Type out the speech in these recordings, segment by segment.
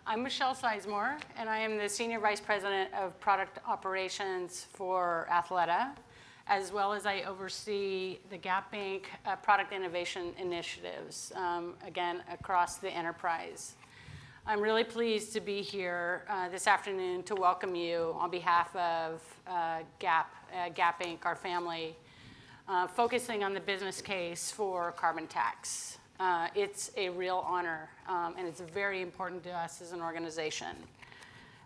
I'm Michelle Sizemore, and I am the Senior Vice President of Product Operations for Athleta, as well as I oversee the Gap Inc. Product Innovation Initiatives, again, across the enterprise. I'm really pleased to be here this afternoon to welcome you on behalf of Gap Inc., our family, focusing on the business case for carbon tax. It's a real honor, and it's very important to us as an organization.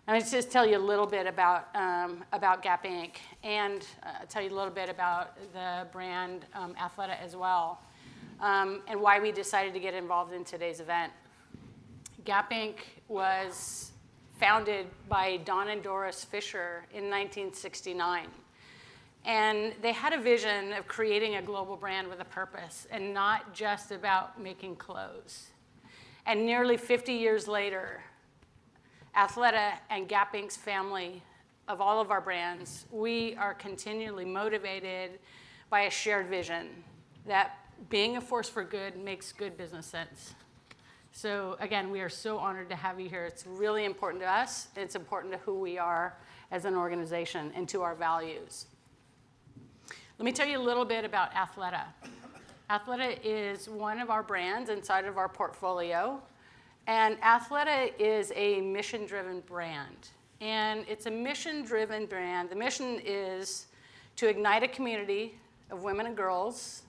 And I'll just tell you a little bit about Gap Inc. and tell you a little bit about the brand Athleta as well, and why we decided to get involved in today's event. Gap Inc. was founded by Don and Doris Fisher in 1969. And they had a vision of creating a global brand with a purpose and not just about making clothes. And nearly 50 years later, Athleta and Gap Inc.'s family of all of our brands, we are continually motivated by a shared vision that being a force for good makes good business sense. So again, we are so honored to have you here. It's really important to us. It's important to who we are as an organization and to our values. Let me tell you a little bit about Athleta. Athleta is one of our brands inside of our portfolio, and Athleta is a mission-driven brand. And it's a mission-driven brand. The mission is to ignite a community of women and girls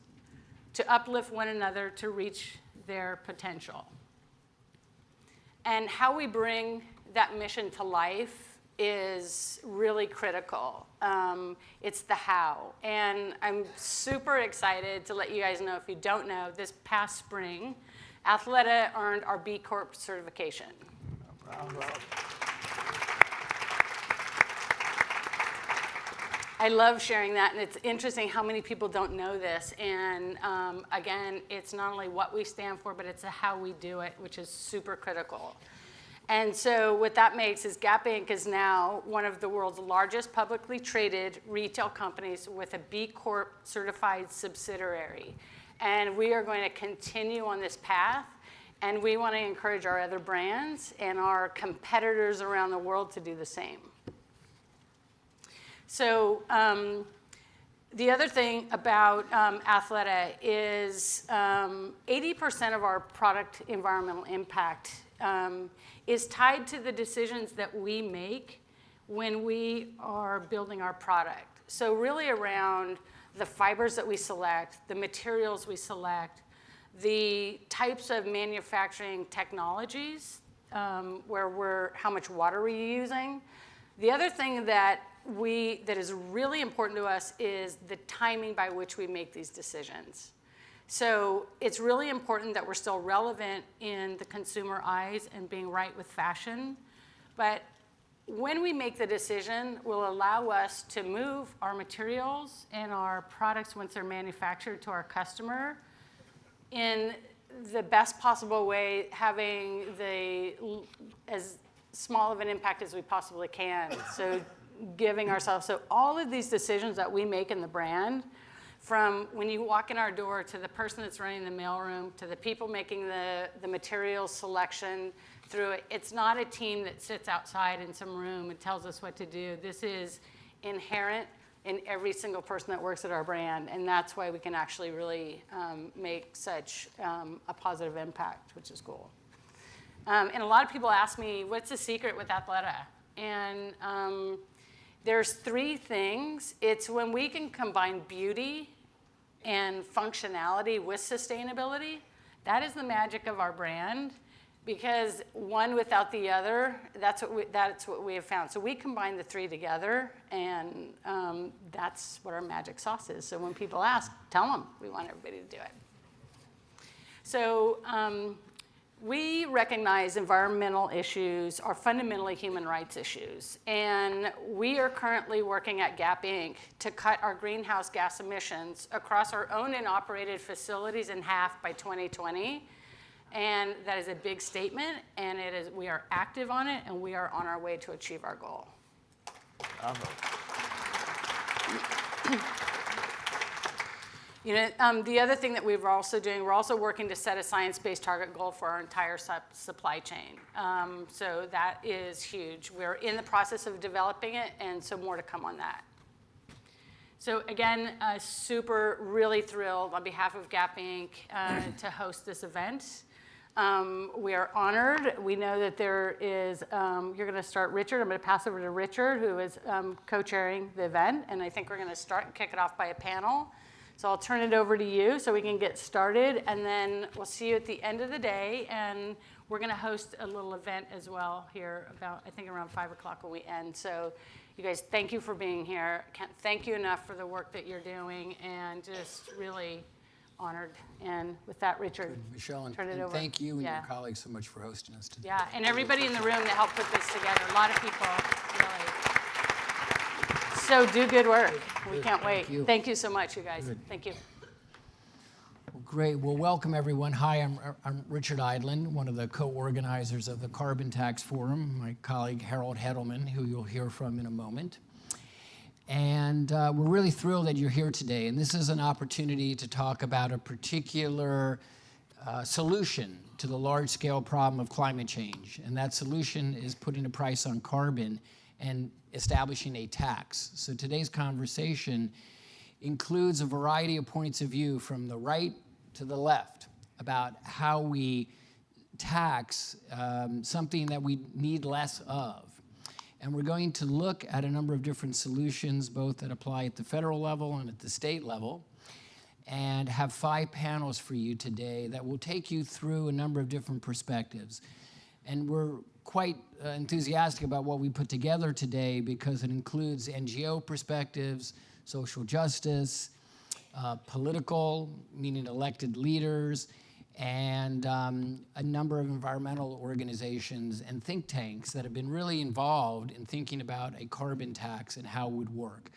to uplift one another to reach their potential. And how we bring that mission to life is really critical. It's the how. And I'm super excited to let you guys know, if you don't know, this past spring, Athleta earned our B Corp certification. I love sharing that, and it's interesting how many people don't know this. And again, it's not only what we stand for, but it's how we do it, which is super critical. And so what that makes is Gap Inc. is now one of the world's largest publicly traded retail companies with a B Corp certified subsidiary. And we are going to continue on this path, and we want to encourage our other brands and our competitors around the world to do the same. So the other thing about Athleta is 80% of our product environmental impact is tied to the decisions that we make when we are building our product. So really around the fibers that we select, the materials we select, the types of manufacturing technologies, how much water we're using. The other thing that is really important to us is the timing by which we make these decisions. So it's really important that we're still relevant in the consumer eyes and being right with fashion. But when we make the decision, will allow us to move our materials and our products once they're manufactured to our customer in the best possible way, having as small of an impact as we possibly can. So giving ourselves, so all of these decisions that we make in the brand, from when you walk in our door to the person that's running the mailroom, to the people making the materials selection through it, it's not a team that sits outside in some room and tells us what to do. This is inherent in every single person that works at our brand, and that's why we can actually really make such a positive impact, which is cool. And a lot of people ask me, what's the secret with Athleta? And there's three things. It's when we can combine beauty and functionality with sustainability. That is the magic of our brand, because one without the other, that's what we have found. So we combine the three together, and that's what our magic sauce is. So when people ask, tell them we want everybody to do it. So we recognize environmental issues are fundamentally human rights issues. And we are currently working at Gap Inc. to cut our greenhouse gas emissions across our owned and operated facilities in half by 2020. And that is a big statement, and we are active on it, and we are on our way to achieve our goal. The other thing that we're also working to set a science-based target goal for our entire supply chain. So that is huge. We're in the process of developing it, and so more to come on that. So again, really thrilled on behalf of Gap Inc. To host this event. We are honored. We know that there is, you're going to start Richard. I'm going to pass over to Richard, who is co-chairing the event, and I think we're going to start and kick it off by a panel. So I'll turn it over to you so we can get started, and then we'll see you at the end of the day, and we're going to host a little event as well here about, I think, around 5 o'clock when we end. So you guys, thank you for being here. Can't thank you enough for the work that you're doing, and just really honored. And with that, Richard, Michelle, turn it over. Thank you and your colleagues so much for hosting us today. Yeah, and everybody in the room that helped put this together. A lot of people, really. So do good work. We can't wait. Thank you so much, you guys. Good. Thank you. Well, great. Well, welcome, everyone. Hi, I'm Richard Idland, one of the co-organizers of the Carbon Tax Forum, my colleague Harold Hedelman, who you'll hear from in a moment. And we're really thrilled that you're here today. And this is an opportunity to talk about a particular solution to the large-scale problem of climate change. And that solution is putting a price on carbon and establishing a tax. So today's conversation includes a variety of points of view from the right to the left about how we tax something that we need less of. And we're going to look at a number of different solutions, both that apply at the federal level and at the state level, and have 5 panels for you today that will take you through a number of different perspectives. And we're quite enthusiastic about what we put together today because it includes NGO perspectives, social justice, political, meaning elected leaders, and a number of environmental organizations and think tanks that have been really involved in thinking about a carbon tax and how it would work.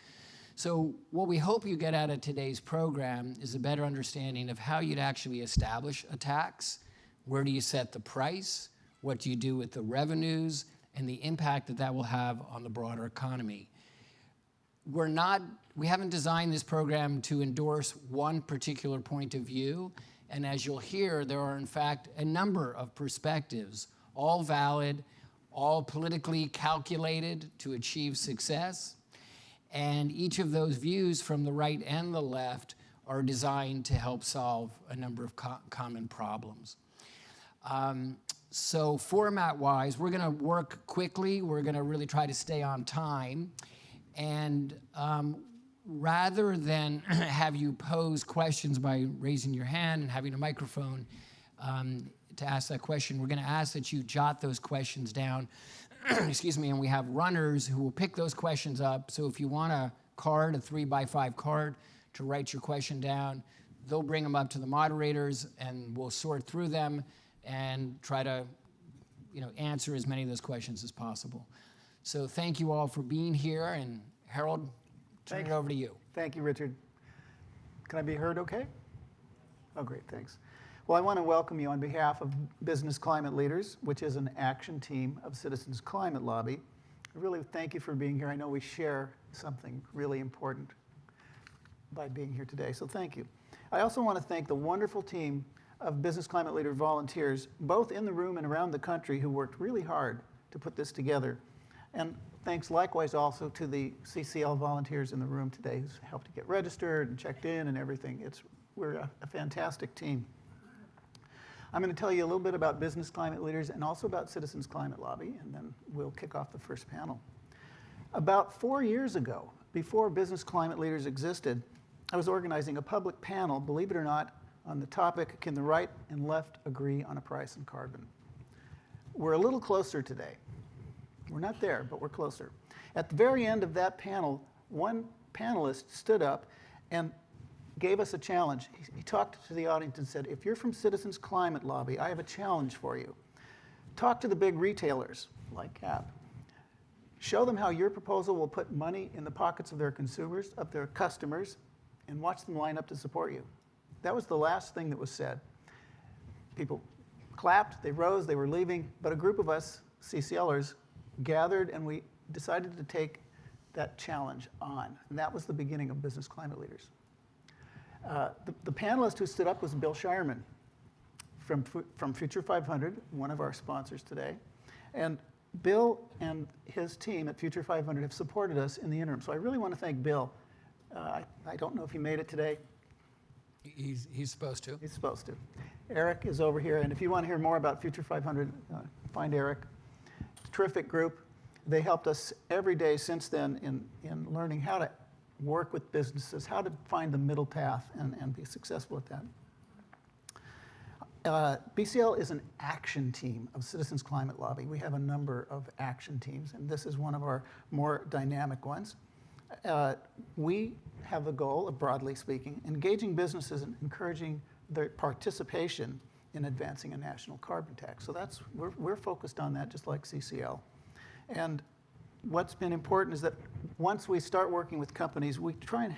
So what we hope you get out of today's program is a better understanding of how you'd actually establish a tax, where do you set the price, what do you do with the revenues, and the impact that that will have on the broader economy. We haven't designed this program to endorse one particular point of view, and as you'll hear, there are in fact a number of perspectives, all valid, all politically calculated to achieve success, and each of those views from the right and the left are designed to help solve a number of common problems. So format-wise, we're going to work quickly. We're going to really try to stay on time. And rather than have you pose questions by raising your hand and having a microphone to ask that question, we're going to ask that you jot those questions down. Excuse me, and we have runners who will pick those questions up. So if you want a card, a 3x5 card, to write your question down, they'll bring them up to the moderators, and we'll sort through them and try to answer as many of those questions as possible. So thank you all for being here, and Harold, turn it over to you. Thank you, Richard. Can I be heard okay? Oh, great, thanks. Well, I want to welcome you on behalf of Business Climate Leaders, which is an action team of Citizens Climate Lobby. I really thank you for being here. I know we share something really important by being here today, so thank you. I also want to thank the wonderful team of Business Climate Leader volunteers, both in the room and around the country, who worked really hard to put this together. And thanks likewise also to the CCL volunteers in the room today who's helped to get registered and checked in and everything. We're a fantastic team. I'm going to tell you a little bit about Business Climate Leaders and also about Citizens Climate Lobby, and then we'll kick off the first panel. About 4 years ago, before Business Climate Leaders existed, I was organizing a public panel, believe it or not, on the topic, can the right and left agree on a price on carbon? We're a little closer today. We're not there, but we're closer. At the very end of that panel, one panelist stood up and gave us a challenge. He talked to the audience and said, if you're from Citizens Climate Lobby, I have a challenge for you. Talk to the big retailers like Gap. Show them how your proposal will put money in the pockets of their consumers, of their customers, and watch them line up to support you. That was the last thing that was said. People clapped, they rose, they were leaving, but a group of us, CCLers, gathered and we decided to take that challenge on. And that was the beginning of Business Climate Leaders. The panelist who stood up was Bill Shireman from Future 500, one of our sponsors today. And Bill and his team at Future 500 have supported us in the interim. So I really want to thank Bill. I don't know if he made it today. He's supposed to. He's supposed to. Eric is over here, and if you want to hear more about Future 500, find Eric. Terrific group. They helped us every day since then in learning how to work with businesses, how to find the middle path and be successful at that. BCL is an action team of Citizens Climate Lobby. We have a number of action teams, and this is one of our more dynamic ones. We have the goal of, broadly speaking, engaging businesses and encouraging their participation in advancing a national carbon tax. So we're focused on that, just like CCL. And what's been important is that once we start working with companies, we try and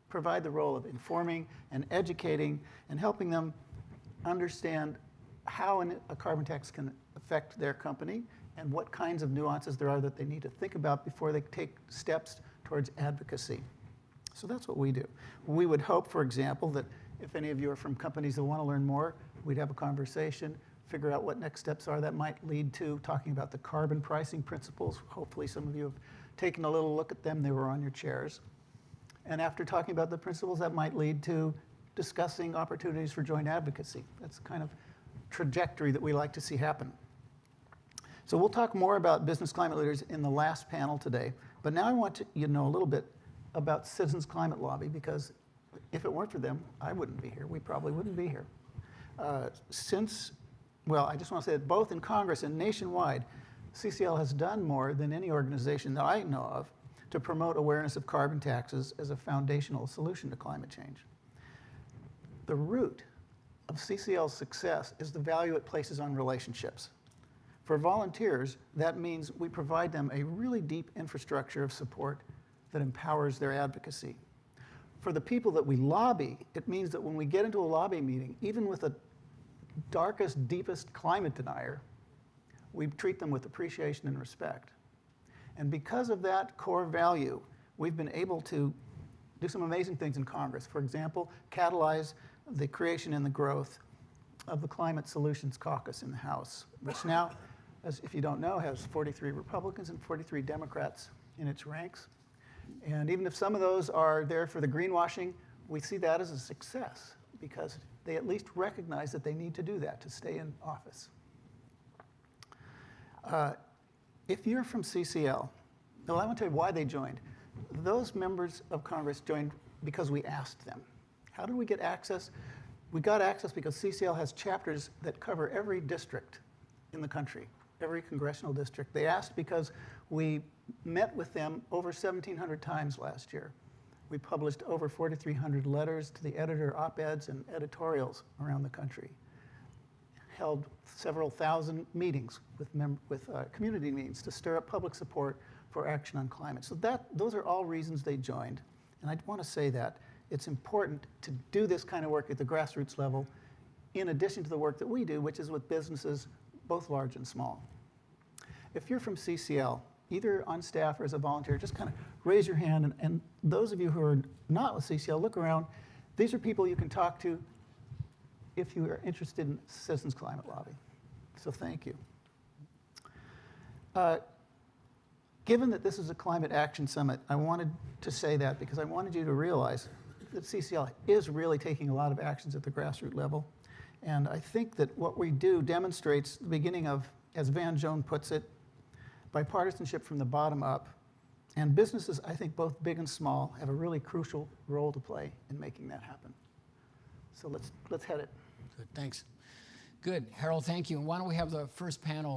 provide the role of informing and educating and helping them understand how a carbon tax can affect their company and what kinds of nuances there are that they need to think about before they take steps towards advocacy. So that's what we do. We would hope, for example, that if any of you are from companies that want to learn more, we'd have a conversation, figure out what next steps are that might lead to talking about the carbon pricing principles. Hopefully some of you have taken a little look at them. They were on your chairs. And after talking about the principles, that might lead to discussing opportunities for joint advocacy. That's the kind of trajectory that we like to see happen. So we'll talk more about business climate leaders in the last panel today. But now I want you to know a little bit about Citizens Climate Lobby, because if it weren't for them, I wouldn't be here. We probably wouldn't be here. Well, I just want to say that both in Congress and nationwide, CCL has done more than any organization that I know of to promote awareness of carbon taxes as a foundational solution to climate change. The root of CCL's success is the value it places on relationships. For volunteers, that means we provide them a really deep infrastructure of support that empowers their advocacy. For the people that we lobby, it means that when we get into a lobby meeting, even with the darkest, deepest climate denier, we treat them with appreciation and respect. And because of that core value, we've been able to do some amazing things in Congress. For example, catalyze the creation and the growth of the Climate Solutions Caucus in the House, which now, as if you don't know, has 43 Republicans and 43 Democrats in its ranks. And even if some of those are there for the greenwashing, we see that as a success because they at least recognize that they need to do that to stay in office. If you're from CCL, well, I want to tell you why they joined. Those members of Congress joined because we asked them. How did we get access? We got access because CCL has chapters that cover every district in the country, every congressional district. They asked because we met with them over 1,700 times last year. We published over 4,300 letters to the editor, op-eds, and editorials around the country. Held several thousand meetings with community meetings to stir up public support for action on climate. So those are all reasons they joined. And I want to say that it's important to do this kind of work at the grassroots level in addition to the work that we do, which is with businesses both large and small. If you're from CCL, either on staff or as a volunteer, just kind of raise your hand. And those of you who are not with CCL, look around. These are people you can talk to if you are interested in Citizens Climate Lobby. So thank you. Given that this is a Climate Action Summit, I wanted to say that because I wanted you to realize that CCL is really taking a lot of actions at the grassroots level. And I think that what we do demonstrates the beginning of, as Van Joan puts it, bipartisanship from the bottom up. And businesses, I think both big and small, have a really crucial role to play in making that happen. So let's head it. Good, thanks. Good, Harold, thank you. And why don't we have the first panel